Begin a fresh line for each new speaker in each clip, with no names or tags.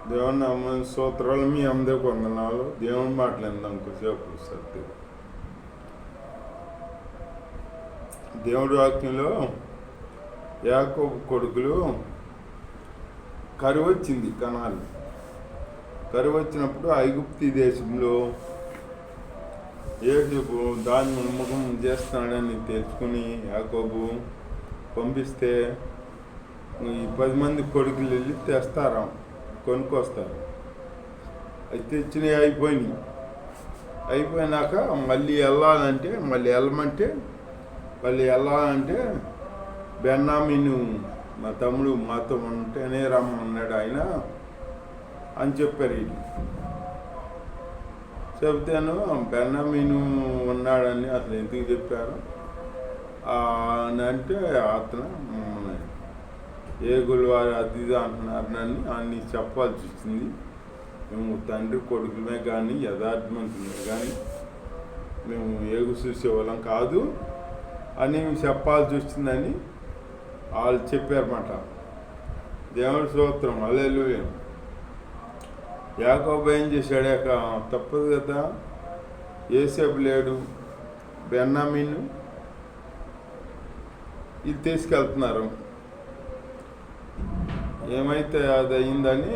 దేవుని నామ స్తోత్రాలు. మీ అందరికి వందనాలు. దేవుని మాట్లాడిందాం కొద్దిసేపు సత్యం. దేవుడి వాక్యంలో యాకోబు కొడుకులు కరువు వచ్చింది. కణాలు కరువు వచ్చినప్పుడు ఐగుప్తి దేశంలో యోసేపు దాన్ని ఉన్ముఖం చేస్తాడని తెలుసుకుని యాకోబు పంపిస్తే ఈ 10 మంది కొడుకులు వెళ్ళి తెస్తారా, కొనుక్కొస్తారు. అది తెచ్చినవి అయిపోయినాక మళ్ళీ వెళ్ళాలంటే బెన్నామీను మా తమ్ముడు మాతో ఉంటేనే రమ్మన్నాడు ఆయన అని చెప్పారు. వీళ్ళు చెబితేను బెన్నామీను ఉన్నాడని అసలు ఎందుకు చెప్పారు అని అంటే అతను ఏగులు వారు అది ఇది అంటున్నారని అన్ని చెప్పాల్సి వచ్చింది. మేము తండ్రి కొడుకులమే కానీ యథార్థవంతులమే కానీ మేము ఏగు చూసేవాళ్ళం కాదు అని చెప్పాల్సి వచ్చిందని వాళ్ళు చెప్పారన్నమాట. దేవుడి స్తోత్రం, హల్లెలూయా. యాకోబు ఏం చేశాడాక తప్పదు కదా, యోసేపు లేడు, బెన్యామీను ఇది తీసుకెళ్తున్నారు. ఏమైతే అది అయిందని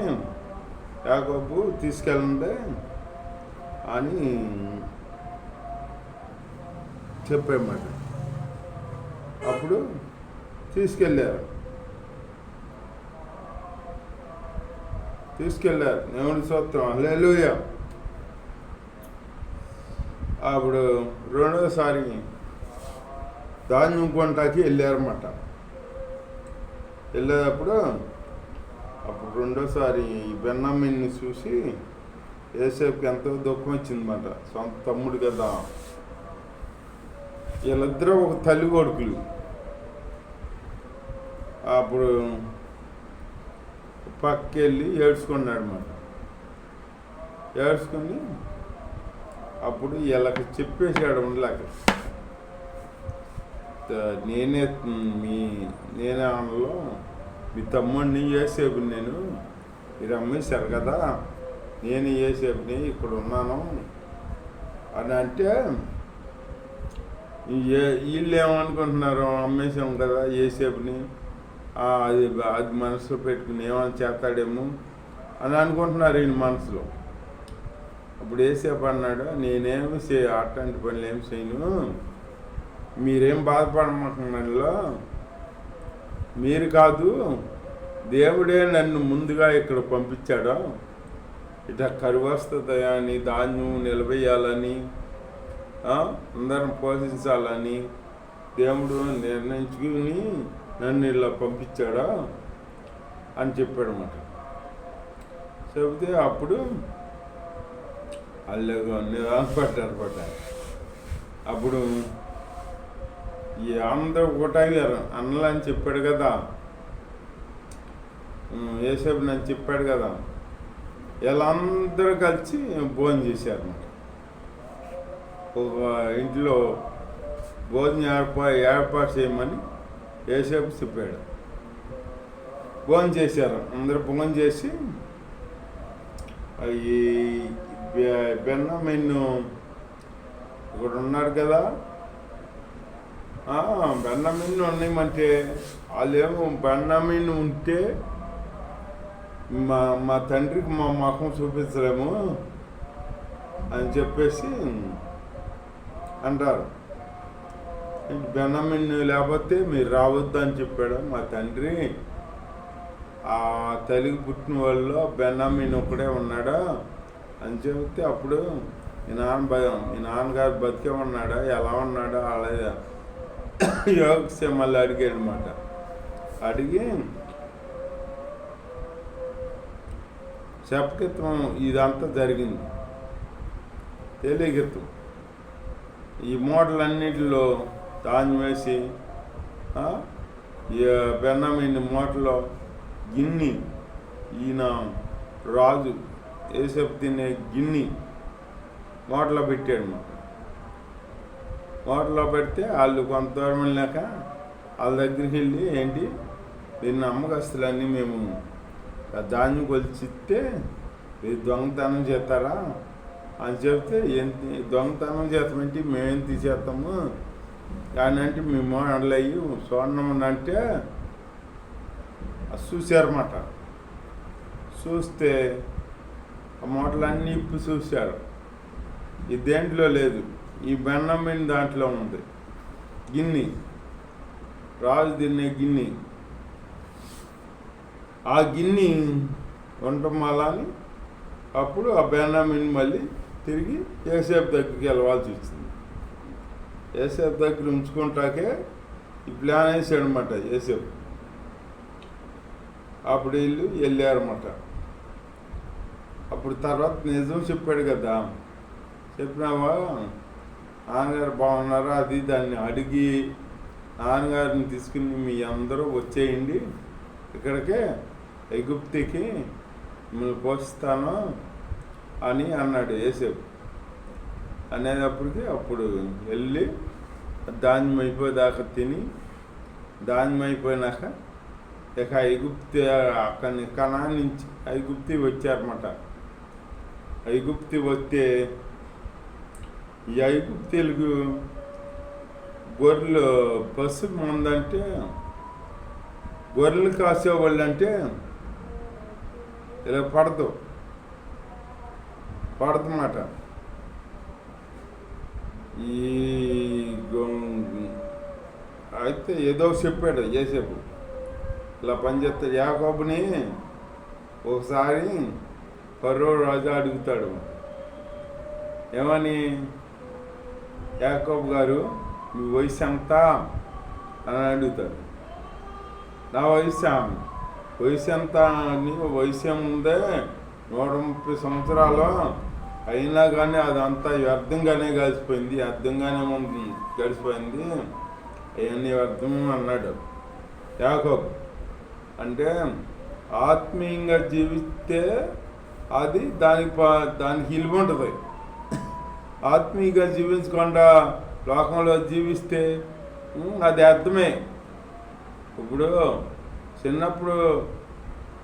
యాకోబు తీసుకెళ్ళండి అని చెప్పామాట. అప్పుడు తీసుకెళ్ళారు. దేవుడి స్తోత్రం, హల్లెలూయా. అప్పుడు రెండోసారి ధాన్యం కొంటాకి వెళ్ళారన్నమాట. వెళ్ళేటప్పుడు రెండోసారి బెన్యామీన్ని చూసి యోసేపుకి ఎంతో దుఃఖం వచ్చిందన్నమాట. సొంత తమ్ముడు కదా. వీళ్ళిద్దరూ ఒక తల్లి కొడుకులు. అప్పుడు పక్కెళ్ళి ఏడ్చుకున్నాడు అన్నమాట. ఏడ్చుకొని అప్పుడు వీళ్ళకి చెప్పేసాడు ఉండలేక, నేనే అనలో మీ తమ్ముడిని యోసేపుని మీరు అమ్మేశారు కదా, నేను యోసేపుని ఇక్కడ ఉన్నాను అని అంటే వీళ్ళు ఏమనుకుంటున్నారు, అమ్మేసాం కదా యోసేపుని, అది మనసులో పెట్టుకుని ఏమైనా చేస్తాడేమో అని అనుకుంటున్నారు ఈయన మనసులో. అప్పుడు యోసేపు అన్నాడు, నేనేమి అట్లాంటి పనులు ఏం చేయను, మీరేం బాధపడమంటున్నాలో, మీరు కాదు దేవుడే నన్ను ముందుగా ఇక్కడ పంపించాడో, ఇట్లా కరువు వస్తుందా అని, ధాన్యం నిలబెయ్యాలని, అందరం పోషించాలని దేవుడు నిర్ణయించుకుని నన్ను ఇలా పంపించాడా అని చెప్పాడు అన్నమాట. చెబితే అప్పుడు వాళ్ళు నిరాశపడ్డారు. అప్పుడు ఈ అందరూ ఒకటాగారు. అన్నలని చెప్పాడు కదా, యోసేపు నన్ను చెప్పాడు కదా, వీళ్ళందరూ కలిసి భోజనం చేశారన్నమాట. ఒక ఇంట్లో భోజనం ఏర్పాటు చేయమని యోసేపు చెప్పాడు. భోజనం చేశారు. అందరూ భోజనం చేసి ఈ బెన్యామీను ఇక్కడ ఉన్నాడు కదా, బెన్యామీను ఉన్నామంటే వాళ్ళేమో బెన్యామీను ఉంటే మా తండ్రికి మా ముఖం చూపించలేము అని చెప్పేసి అంటారు. బెన్యామీను లేకపోతే మీరు రావద్దు అని చెప్పాడు మా తండ్రి. ఆ తల్లికి పుట్టిన వాళ్ళు బెన్యామీను ఒకడే ఉన్నాడా అని చెబితే అప్పుడు ఈ నాన్నగారు బతికే ఉన్నాడా, ఎలా ఉన్నాడా, అలాగే యోగక్షేమాలు అడిగాడు అనమాట. అడిగి శపథం ఇదంతా జరిగింది. తెలియగెత్తం ఈ మూటలన్నిటిలో ధాన్యం వేసి బెన్యామీను మూటలో గిన్నె, ఈయన రాజు యోసేపు తినే గిన్నె మూటలో పెట్టాడు అన్నమాట. మూటలో పెడితే వాళ్ళు కొంత దూరం వెళ్ళాక వాళ్ళ దగ్గరికి వెళ్ళి, ఏంటి నిన్న అమ్మకస్తులన్నీ మేము ఆ ధాన్యం కొలిచిస్తే ఇది దొంగతనం చేస్తారా అని చెప్తే ఏంటి దొంగతనం చేస్తామంటే మేమేం తీసేస్తాము కానీ అంటే మీ మోడలు అయ్యి స్వర్ణం అంటే చూశారన్నమాట. చూస్తే ఆ మూటలన్నీ ఇప్పు చూశారు. ఈ దేంట్లో లేదు, ఈ బెన్నమ్మిన దాంట్లో ఉంది గిన్నె, రాజు తినే గిన్నె. ఆ గిన్నె ఉండమాలని అప్పుడు ఆ బెన్నమ్మిని మళ్ళీ తిరిగి యోసేపు దగ్గరికి వెళ్ళవలసి వచ్చింది. యోసేపు దగ్గర ఉంచుకుంటాకే ఈ ప్లాన్ వేసాడు అనమాట యోసేపు. అప్పుడు వీళ్ళు వెళ్ళారన్నమాట. అప్పుడు తర్వాత నిజం చెప్పాడు కదా, చెప్పినావా నాన్నగారు బాగున్నారా అది దాన్ని అడిగి నాన్నగారిని తీసుకుని మీ అందరూ వచ్చేయండి ఇక్కడికే ఎగుప్తికి మిమ్మల్ని పోషిస్తాను అని అన్నాడు యోసేపు. అనేటప్పటికి అప్పుడు వెళ్ళి ధాన్యం అయిపోయేదాకా తిని ధాన్యం అయిపోయినాక ఇక ఐగుప్తి అక్కడి కనాన్ నుంచి ఐగుప్తి వచ్చారన్నమాట. ఐగుప్తి వస్తే ఈ ఐగుప్తీలకు గొర్రెలు పసుపు ముందంటే గొర్రెలు కాసేవాళ్ళు అంటే ఇలా పడదన్నమాట. ఈ అయితే ఏదో చెప్పాడు యోసేపు ఇలా పనిచేస్తాడు. యాకోబుని ఒకసారి ఫరో రాజు అడుగుతాడు, ఏమని, యాకోబు గారు మీ వయసు ఎంత అని అడుగుతాడు. నా వయసు ఎంత అని, వయసు ఏముందే 130 సంవత్సరాలు అయినా కానీ అదంతా వ్యర్థంగానే గడిచిపోయింది అవన్నీ వ్యర్థం అన్నాడు యాకోబు. అంటే ఆత్మీయంగా జీవిస్తే అది దానికి విలువ ఉంటుంది. ఆత్మీయంగా జీవించకుండా లోకంలో జీవిస్తే అది అర్థమే. ఇప్పుడు చిన్నప్పుడు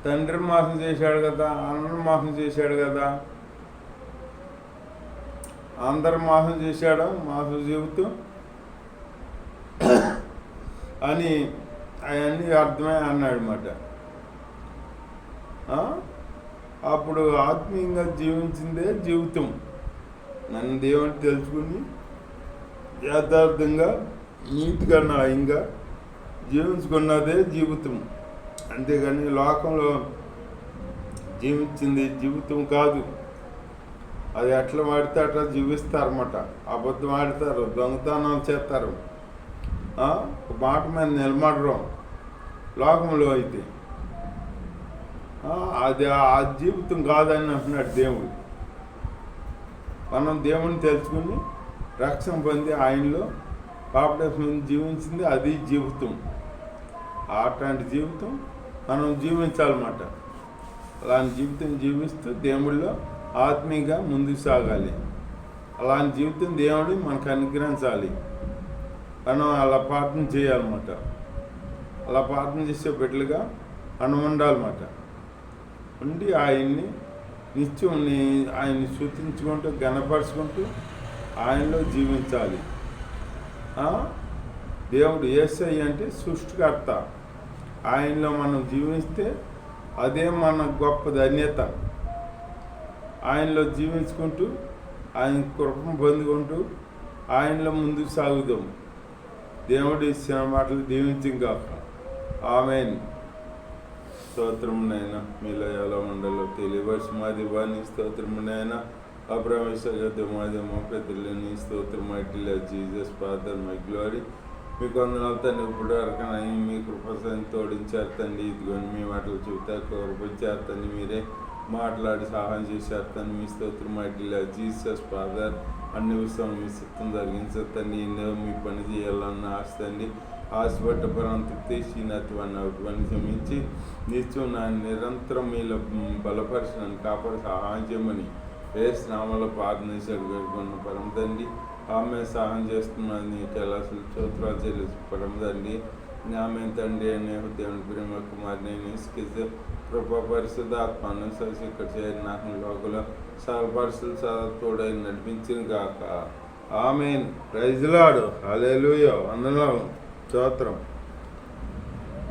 తండ్రి మోసం చేశాడు కదా, అన్నను మోసం చేశాడు కదా, అందరు మోసం చేశాడు, మోసం జీవితం అని అవన్నీ అర్థమే అన్నాడు అన్నమాట. అప్పుడు ఆత్మీయంగా జీవించిందే జీవితం. నన్ను దేవుని తెలుసుకుని యథార్థంగా నీతిగా న్యాయంగా జీవించుకున్నదే జీవితం. అంతేగాని లోకంలో జీవించింది జీవితం కాదు. అది ఎట్లా వాడితే అట్లా జీవిస్తారన్నమాట. అబద్ధం ఆడతారు, దొంగతనం చేస్తారు, మాట మీద నిలబడరు లోకంలో అయితే. అది ఆ జీవితం కాదని అంటున్నాడు దేవుడు. మనం దేవుని తెలుసుకుని రక్షణ పొంది ఆయనలో పాపడేసం జీవించింది అది జీవితం. అట్లాంటి జీవితం మనం జీవించాలన్నమాట. అలాంటి జీవితం జీవిస్తూ దేవుళ్ళో ఆత్మీయంగా ముందుకు సాగాలి. అలాంటి జీవితం దేవుడు మనకు అనుగ్రహించాలి. మనం అలా ప్రార్థన చేయాలన్నమాట. అలా ప్రార్థన చేసే బిడ్డలుగా మనం ఉండాలన్నమాట. ఉండి ఆయన్ని నిత్యం ఆయన్ని సూచించుకుంటూ గణపరుచుకుంటూ ఆయనలో జీవించాలి. దేవుడు యేసయ్య అంటే సృష్టికర్త. ఆయనలో మనం జీవిస్తే అదే మన గొప్ప ధన్యత. ఆయనలో జీవించుకుంటూ ఆయన కృపను పొందుకుంటూ ఆయనలో ముందుకు సాగుదాం. దేవుడు ఇచ్చిన మాటలు దీవించింగాక. ఆమేన్. స్తోత్రమునైనా మీలో ఎలా ఉండాలో తెలియవచ్చు. మాది వాణి స్తోత్రమునైనా అప్రమేశ్వరమో పెద్దలని స్తోత్రం అట్లా జీసస్ ఫాదర్ మై గ్లోరీ. మీకు వందనాలు తండ్రి. ఇప్పుడు వరకు మీ కృపను తోడించారు తండ్రి. ఇదిగోని మీ మాటలు చెబుతా కృపించారు తండ్రి. మీరే మాట్లాడి సహాయం చేశారు తండ్రి. మీ స్తోత్రం అట్లా జీసస్ ఫాదర్ అన్ని విషయం మీ సిద్ధం జరిగించారు తండ్రి. మీ పని చేయాలన్న ఆశ తండ్రి. ఆశపడ్డ పరంతృప్తి క్షీణత్వాన్ని క్షమించి నిత్యం నా నిరంతరం మీలో బలపరిచినని కాపాడు సహాయం చేయమని నామలో ప్రార్థించాడు వేడుకున్న పరమ తండ్రి. ఆమె సహాయం చేస్తున్నది నీకు ఎలా స్తోత్రాలు చెల్లించు పరమ తండ్రి. ఆమె తండ్రి అనే దేవుని ప్రేమ కుమారుని నిష్కిస్తే కృపా పరిశుద్ధాత్మను ససి ఇక్కడ చేరి నాకు లోకలో సర్వపరుషులు తోడై నడిపించిన గాక ఆమెన్. Praise lord. హల్లెలూయా. వందనాలు. స్తోత్రం.